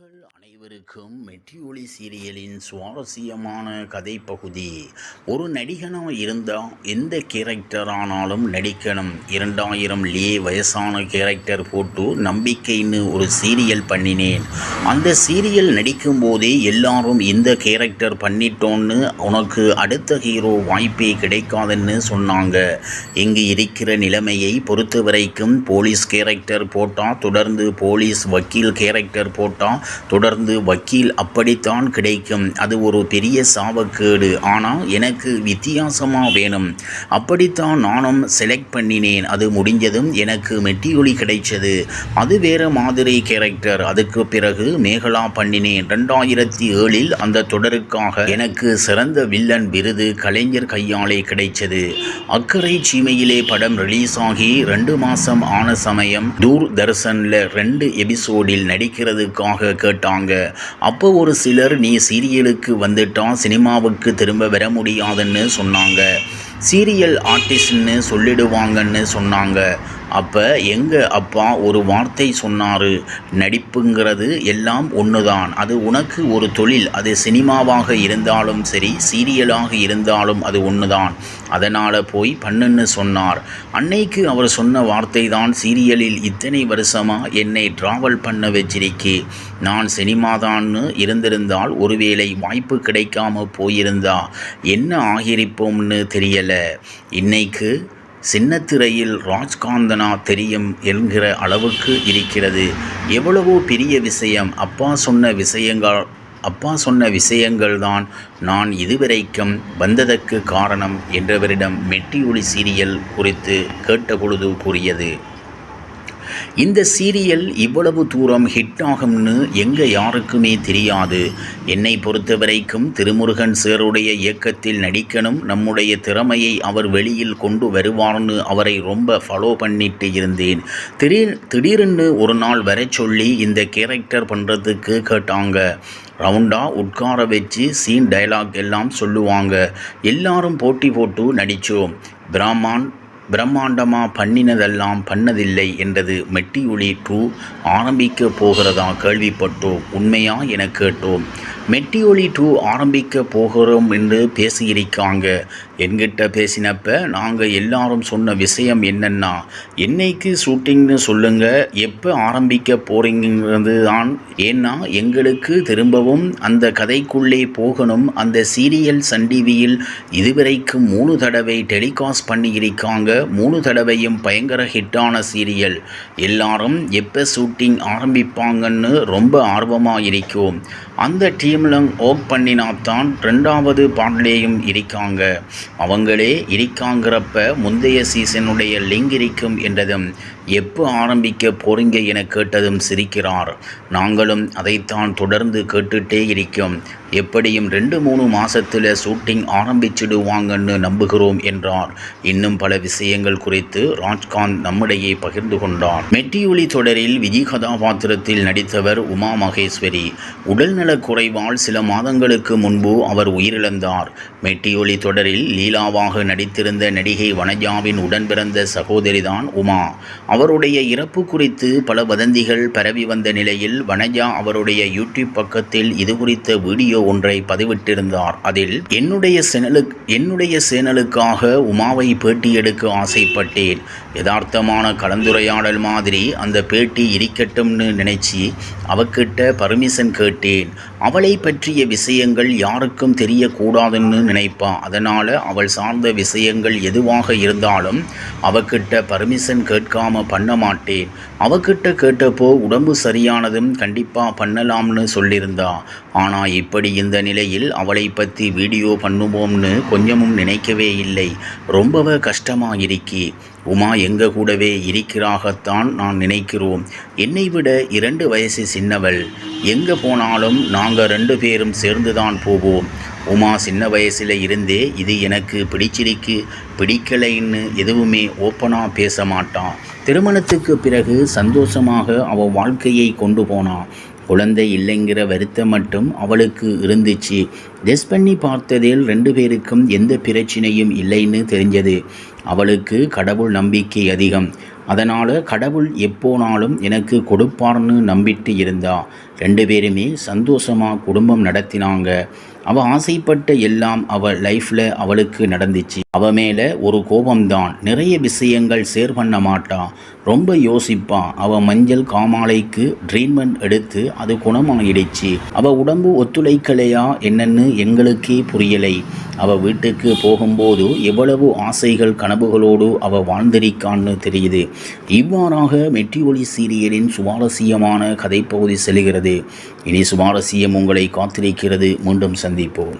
உறவுகள் அனைவருக்கும் மெட்டிஒலி சீரியலின் சுவாரஸ்யமான கதை பகுதி. ஒரு நடிகனாக இருந்தால் எந்த கேரக்டர் ஆனாலும் நடிக்கணும். 2000 வயசான கேரக்டர் போட்டு நம்பிக்கைன்னு ஒரு சீரியல் பண்ணினேன். அந்த சீரியல் நடிக்கும் போதே எல்லாரும் இந்த கேரக்டர் பண்ணிட்டோன்னு உனக்கு அடுத்த ஹீரோ வாய்ப்பே கிடைக்காதுன்னு சொன்னாங்க. இங்கு இருக்கிற நிலைமையை பொறுத்த வரைக்கும் போலீஸ் கேரக்டர் போட்டால் தொடர்ந்து போலீஸ், வக்கீல் கேரக்டர் போட்டால் தொடர்ந்து வக்கீல், அப்படித்தான் கிடைக்கும். அது ஒரு பெரிய சாபக்கேடு. ஆனால் எனக்கு வித்தியாசமாக வேணும். அப்படித்தான் நானும் செலக்ட் பண்ணினேன். அது முடிஞ்சதும் எனக்கு மெட்டிஒலி கிடைச்சது. அது வேறு மாதிரி கேரக்டர். அதுக்கு பிறகு மேகலா பண்ணினேன். 2007 அந்த தொடருக்காக எனக்கு சிறந்த வில்லன் விருது கலைஞர் கையாலே கிடைச்சது. அக்கறை சீமையிலே படம் ரிலீஸ் ஆகி 2 மாதம் ஆன சமயம் தூர்தர்ஷனில் 2 எபிசோடில் நடிக்கிறதுக்காக கேட்டாங்க. அப்போ ஒரு சிலர் நீ சீரியலுக்கு வந்துட்டா சினிமாவுக்கு திரும்ப வர முடியாதுன்னு சொன்னாங்க. சீரியல் ஆர்டிஸ்ட்னு சொல்லிடுவாங்கன்னு சொன்னாங்க. அப்போ எங்கள் அப்பா ஒரு வார்த்தை சொன்னார், நடிப்புங்கிறது எல்லாம் ஒன்று தான். அது உனக்கு ஒரு தொழில். அது சினிமாவாக இருந்தாலும் சரி, சீரியலாக இருந்தாலும் அது ஒன்று தான். அதனால் போய் பண்ணுன்னு சொன்னார். அன்னைக்கு அவர் சொன்ன வார்த்தை தான் சீரியலில் இத்தனை வருஷமாக என்னை ட்ராவல் பண்ண வச்சிருக்கே. நான் சினிமாதான்னு இருந்திருந்தால் ஒருவேளை வாய்ப்பு கிடைக்காம போயிருந்தா என்ன ஆகியிருப்போம்னு தெரியலை. இன்னைக்கு சின்னத்திரையில் ராஜ்காந்தனா தெரியும் என்கிற அளவுக்கு இருக்கிறது. எவ்வளவோ பெரிய விஷயம். அப்பா சொன்ன விஷயங்கள் தான் நான் இதுவரைக்கும் வந்ததற்கு காரணம் என்றவரிடம் மெட்டிஒலி சீரியல் குறித்து கேட்டபொழுது கூறியது. இந்த சீரியல் இவ்வளவு தூரம் ஹிட் ஆகும்னு எங்கே யாருக்குமே தெரியாது. என்னை பொறுத்த வரைக்கும் திருமுருகன் சாருடைய இயக்கத்தில் நடிக்கணும், நம்முடைய திறமையை அவர் வெளியில் கொண்டு வருவார்னு அவரை ரொம்ப ஃபாலோ பண்ணிட்டு இருந்தேன். திடீர்னு ஒரு நாள் வர சொல்லி இந்த கேரக்டர் பண்ணுறதுக்கு கேட்டாங்க. ரவுண்டாக உட்கார வச்சு சீன் டயலாக் எல்லாம் சொல்லுவாங்க. எல்லாரும் போட்டி போட்டு நடித்தோம். பிரம்மாண்டமாக பண்ணினதெல்லாம் பண்ணதில்லை என்றது. மெட்டிஒலி 2 ஆரம்பிக்க போகிறதா கேள்விப்பட்டோம். உண்மையா என கேட்டோம். மெட்டிஒலி 2 ஆரம்பிக்க போகிறோம் என்று பேசியிருக்காங்க. என்கிட்ட பேசினப்ப நாங்கள் எல்லாரும் சொன்ன விஷயம் என்னென்னா, என்னைக்கு ஷூட்டிங்னு சொல்லுங்கள், எப்போ ஆரம்பிக்க போகிறீங்கிறது தான். ஏன்னா எங்களுக்கு திரும்பவும் அந்த கதைக்குள்ளே போகணும். அந்த சீரியல் சன் டிவியில் இதுவரைக்கும் 3 தடவை டெலிகாஸ்ட் பண்ணியிருக்காங்க. 3 தடவையும் பயங்கர ஹிட்டான சீரியல். எல்லாரும் எப்போ ஷூட்டிங் ஆரம்பிப்பாங்கன்னு ரொம்ப ஆர்வமாக இருக்கும். அந்த டீம்லம் ஒர்க் பண்ணினாத்தான் 2வது பார்ட்லேயும் இருக்காங்க. அவங்களே இருக்காங்கிறப்ப முந்தைய சீசனுடைய லிங்க் இருக்கும் என்றதும் எப்போ ஆரம்பிக்க போறீங்க என கேட்டதும் சிரிக்கிறார். நாங்களும் அதைத்தான் தொடர்ந்து கேட்டுட்டே இருக்கோம். எப்படியும் 2-3 மாதத்தில் ஷூட்டிங் ஆரம்பிச்சிடுவாங்கன்னு நம்புகிறோம் என்றார். இன்னும் பல விஷயங்கள் குறித்து ராஜ்காந்த் நம்மிடையே பகிர்ந்து கொண்டார். மெட்டிஒலி தொடரில் விஜய் கதாபாத்திரத்தில் நடித்தவர் உமா மகேஸ்வரி. உடல்நலக் குறைவால் சில மாதங்களுக்கு முன்பு அவர் உயிரிழந்தார். மெட்டிஒலி தொடரில் லீலாவாக நடித்திருந்த நடிகை வனஜாவின் உடன் பிறந்த சகோதரிதான் உமா. அவருடைய இறப்பு குறித்து பல வதந்திகள் பரவி வந்த நிலையில் வனஜா அவருடைய யூடியூப் பக்கத்தில் இது குறித்த வீடியோ ஒன்றை பதிவிட்டிருந்தார். அதில் என்னுடைய சேனலுக்காக உமாவை பேட்டி எடுக்க ஆசைப்பட்டேன். யதார்த்தமான கலந்துரையாடல் மாதிரி அந்த பேட்டி இருக்கட்டும்னு நினைச்சி அவகிட்ட பர்மிஷன் கேட்டேன். அவளை பற்றிய விஷயங்கள் யாருக்கும் தெரியக்கூடாதுன்னு நினைப்பா. அதனால் அவள் சார்ந்த விஷயங்கள் எதுவாக இருந்தாலும் அவகிட்ட பர்மிஷன் கேட்காம பண்ண மாட்டேன். அவகிட்ட கேட்டப்போ உடம்பு சரியானதும் கண்டிப்பாக பண்ணலாம்னு சொல்லியிருந்தா. ஆனால் இப்படி இந்த நிலையில் அவளை பற்றி வீடியோ பண்ணுவோம்னு கொஞ்சமும் நினைக்கவே இல்லை. ரொம்பவே கஷ்டமாக இருக்கி. உமா எங்க கூடவே இருக்கிறாகத்தான் நான் நினைக்கிறோம். என்னை விட 2 வயசு சின்னவள். எங்கே போனாலும் நாங்கள் 2 பேரும் சேர்ந்துதான் போவோம். உமா சின்ன வயசில் இருந்தே இது எனக்கு பிடிக்கலைன்னு எதுவுமே ஓப்பனாக பேச மாட்டான். திருமணத்துக்கு பிறகு சந்தோஷமாக அவள் வாழ்க்கையை கொண்டு போனான். குழந்தை இல்லைங்கிற வருத்தம் மட்டும் அவளுக்கு இருந்துச்சு. டெஸ்ட் பண்ணி பார்த்ததில் 2 பேருக்கும் எந்த பிரச்சனையும் இல்லைன்னு தெரிஞ்சது. அவளுக்கு கடவுள் நம்பிக்கை அதிகம். அதனால் கடவுள் எப்போனாலும் எனக்கு கொடுப்பார்னு நம்பிட்டு இருந்தா. 2 பேருமே சந்தோஷமாக குடும்பம் நடத்தினாங்க. அவள் ஆசைப்பட்ட எல்லாம் அவள் லைஃப்பில் அவளுக்கு நடந்துச்சு. அவள் மேலே ஒரு கோபம்தான். நிறைய விஷயங்கள் ஷேர் பண்ண மாட்டா, ரொம்ப யோசிப்பா. அவள் மஞ்சள் காமாலைக்கு ட்ரீட்மெண்ட் எடுத்து அது குணமாயிடுச்சு. அவள் உடம்பு ஒத்துழைக்கலையா என்னன்னு எங்களுக்கே புரியலை. அவள் வீட்டுக்கு போகும்போது எவ்வளவு ஆசைகள் கனவுகளோடு அவள் வாழ்ந்திருக்கான்னு தெரியுது. இவ்வாறாக மெட்டி ஒலி சீரியலின் சுவாரஸ்யமான கதைப்பகுதி செல்கிறது. இனி சுவாரஸ்யம் உங்களை காத்திருக்கிறது. மீண்டும் சந்திப்போம்.